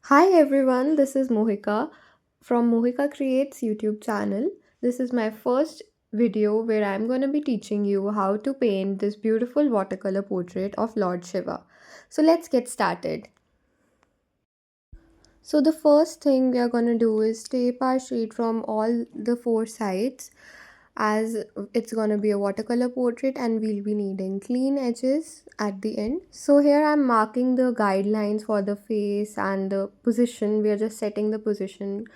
Hi everyone, this is Mohika from Mohika Creates YouTube channel. This is my first video where I'm going to be teaching you how to paint this beautiful watercolor portrait of Lord Shiva. So let's get started. So the first thing we are going to do is tape our sheet from all the four sides, as it's going to be a watercolor portrait and we'll be needing clean edges at the end. So here I'm marking the guidelines for the face and the position. We are just setting the position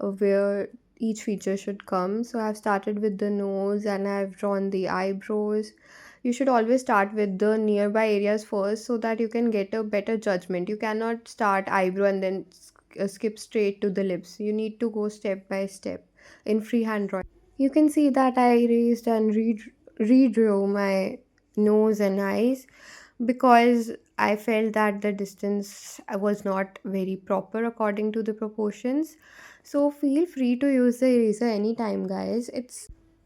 of where each feature should come. So I've started with the nose and I've drawn the eyebrows. You should always start with the nearby areas first so that you can get a better judgment. You cannot start eyebrow and then skip straight to the lips. You need to go step by step in freehand drawing. You can see that I erased and redrew my nose and eyes because I felt that the distance was not very proper according to the proportions. So feel free to use the eraser anytime, guys.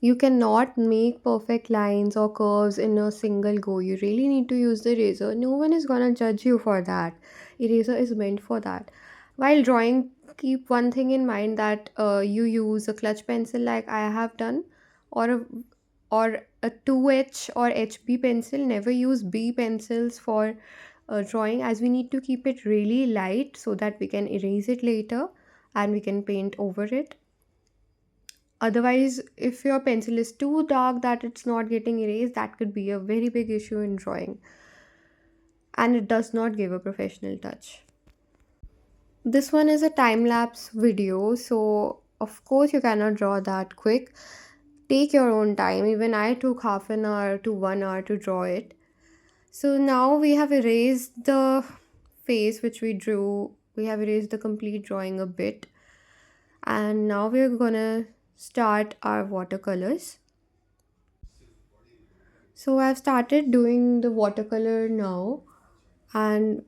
You cannot make perfect lines or curves in a single go. You really need to use the eraser. No one is gonna judge you for that. Eraser is meant for that. While drawing, keep one thing in mind that you use a clutch pencil like I have done, or a 2H or HB pencil. Never use B pencils for drawing, as we need to keep it really light so that we can erase it later and we can paint over it. Otherwise, if your pencil is too dark that it's not getting erased, that could be a very big issue in drawing, and it does not give a professional touch. This one is a time lapse video, so of course you cannot draw that quick. Take your own time. Even I took half an hour to 1 hour to draw it. So now we have erased the face which we drew. We have erased the complete drawing a bit. And now we're gonna start our watercolors. So I've started doing the watercolor now, and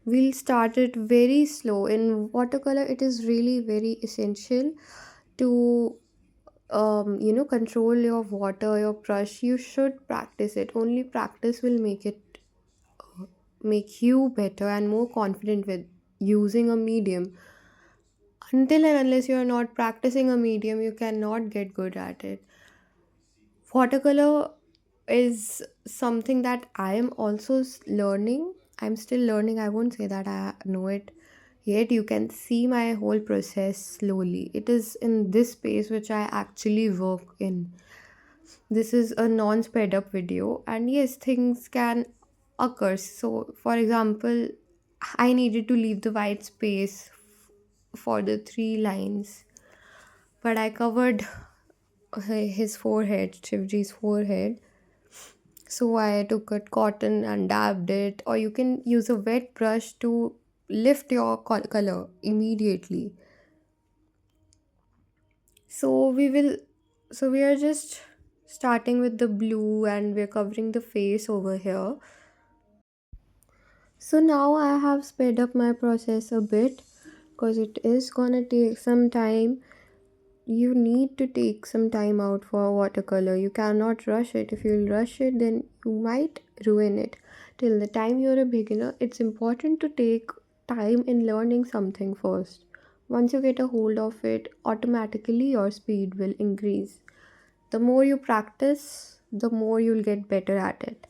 we'll start it very slow. In watercolor, it is really very essential to control your water, your brush. You should practice it. Only practice will make you better and more confident with using a medium. Until and unless you are not practicing a medium, you cannot get good at it. Watercolor is something that I am also learning. I'm still learning. I won't say that I know it yet. You can see my whole process slowly. It is in this space which I actually work in. This is a non sped up video, and yes, things can occur. So, for example, I needed to leave the white space for the three lines, but I covered his forehead, Shivji's forehead. So I took a cotton and dabbed it, or you can use a wet brush to lift your color immediately. So we are just starting with the blue and we're covering the face over here. So now I have sped up my process a bit because it is gonna take some time. You need to take some time out for watercolor. You cannot rush it. If you'll rush it, then you might ruin it. Till the time you're a beginner, it's important to take time in learning something first. Once you get a hold of it, automatically your speed will increase. The more you practice, the more you'll get better at it.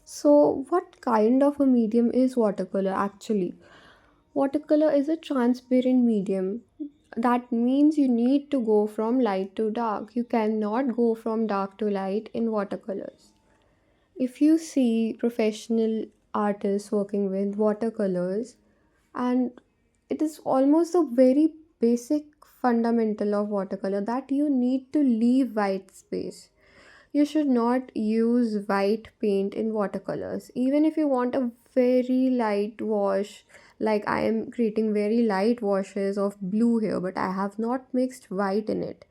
So, what kind of a medium is watercolor actually? Watercolor is a transparent medium. That means you need to go from light to dark. You cannot go from dark to light in watercolors. If you see professional artists working with watercolors, and it is almost a very basic fundamental of watercolor that you need to leave white space. You should not use white paint in watercolors. Even if you want a very light wash, like I am creating very light washes of blue here, but I have not mixed white in it.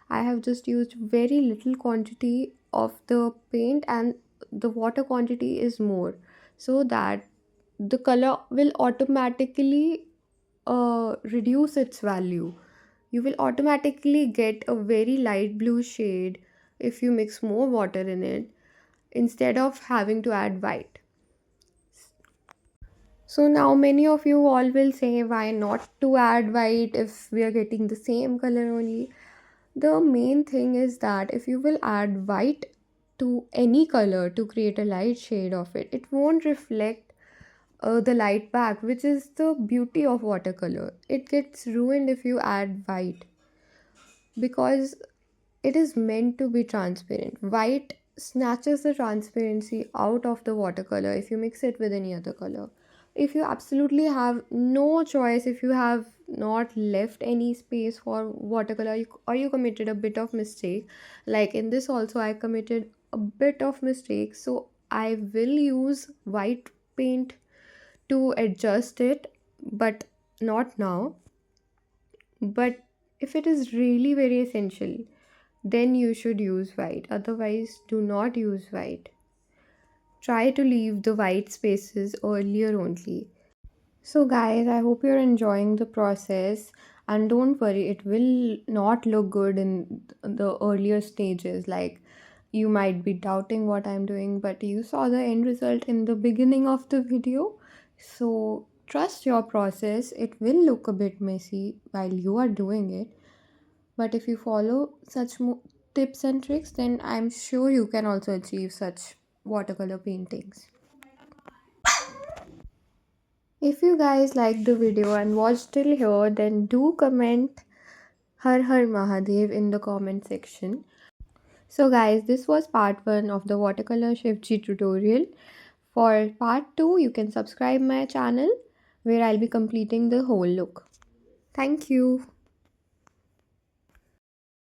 I have just used very little quantity of the paint, and the water quantity is more, so that the color will automatically reduce its value. You will automatically get a very light blue shade if you mix more water in it instead of having to add white. So now many of you all will say why not to add white if we are getting the same color only. The main thing is that if you will add white to any color to create a light shade of it, it won't reflect the light back, which is the beauty of watercolor. It gets ruined if you add white because it is meant to be transparent. White snatches the transparency out of the watercolor if you mix it with any other color. If you absolutely have no choice, if you have not left any space for watercolor, or you committed a bit of mistake, like in this also I committed a bit of mistake, so I will use white paint to adjust it, but not now. But if it is really very essential, then you should use white. Otherwise, do not use white. Try to leave the white spaces earlier only. So, guys, I hope you're enjoying the process. And don't worry, it will not look good in the earlier stages. Like, you might be doubting what I'm doing, but you saw the end result in the beginning of the video. So, trust your process. It will look a bit messy while you are doing it, but if you follow such tips and tricks, then I'm sure you can also achieve such watercolor paintings. If you guys liked the video and watched till here, then do comment Har Har Mahadev in the comment section. So guys, this was part 1 of the watercolor Shivji tutorial. For part 2, you can subscribe my channel where I'll be completing the whole look. Thank you.